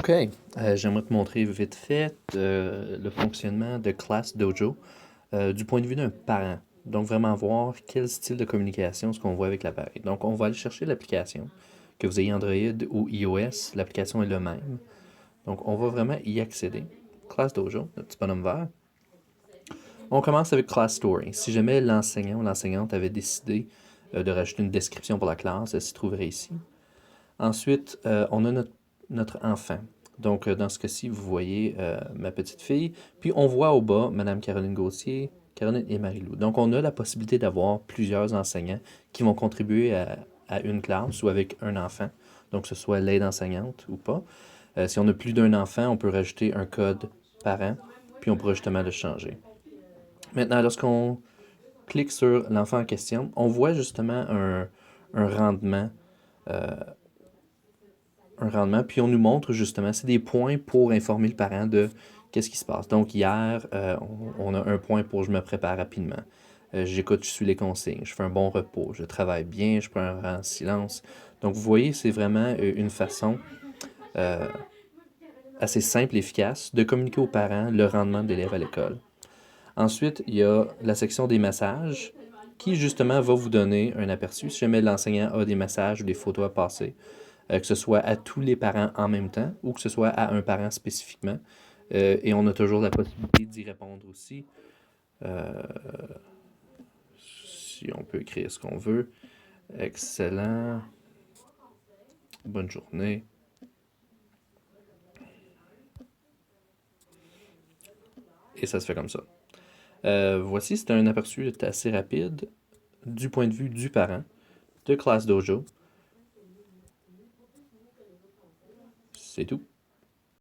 OK. J'aimerais te montrer vite fait le fonctionnement de Class Dojo du point de vue d'un parent. Donc, vraiment voir quel style de communication est-ce qu'on voit avec l'appareil. Donc, on va aller chercher l'application. Que vous ayez Android ou iOS, l'application est le même. Donc, on va vraiment y accéder. Class Dojo, le petit bonhomme vert. On commence avec Class Story. Si jamais l'enseignant ou l'enseignante avait décidé de rajouter une description pour la classe, elle s'y trouverait ici. Ensuite, on a notre enfant. Donc, dans ce cas-ci, vous voyez ma petite fille. Puis, on voit au bas Madame Caroline Gauthier, Caroline et Marie-Lou. Donc, on a la possibilité d'avoir plusieurs enseignants qui vont contribuer à une classe ou avec un enfant. Donc, que ce soit l'aide enseignante ou pas. Si on a plus d'un enfant, on peut rajouter un code parent, puis on pourra justement le changer. Maintenant, lorsqu'on clique sur l'enfant en question, on voit justement un rendement puis on nous montre justement, c'est des points pour informer le parent de qu'est-ce qui se passe. Donc hier, on a un point pour je me prépare rapidement. J'écoute, je suis les consignes, je fais un bon repos, je travaille bien, je prends un rang silence. Donc vous voyez, c'est vraiment une façon assez simple et efficace de communiquer aux parents le rendement de l'élève à l'école. Ensuite, il y a la section des messages qui justement va vous donner un aperçu si jamais l'enseignant a des messages ou des photos à passer, que ce soit à tous les parents en même temps ou que ce soit à un parent spécifiquement. Et on a toujours la possibilité d'y répondre aussi. Euh, si on peut écrire ce qu'on veut. Excellent. Bonne journée. Et ça se fait comme ça. Voici, c'est un aperçu assez rapide du point de vue du parent de Class Dojo. C'est tout.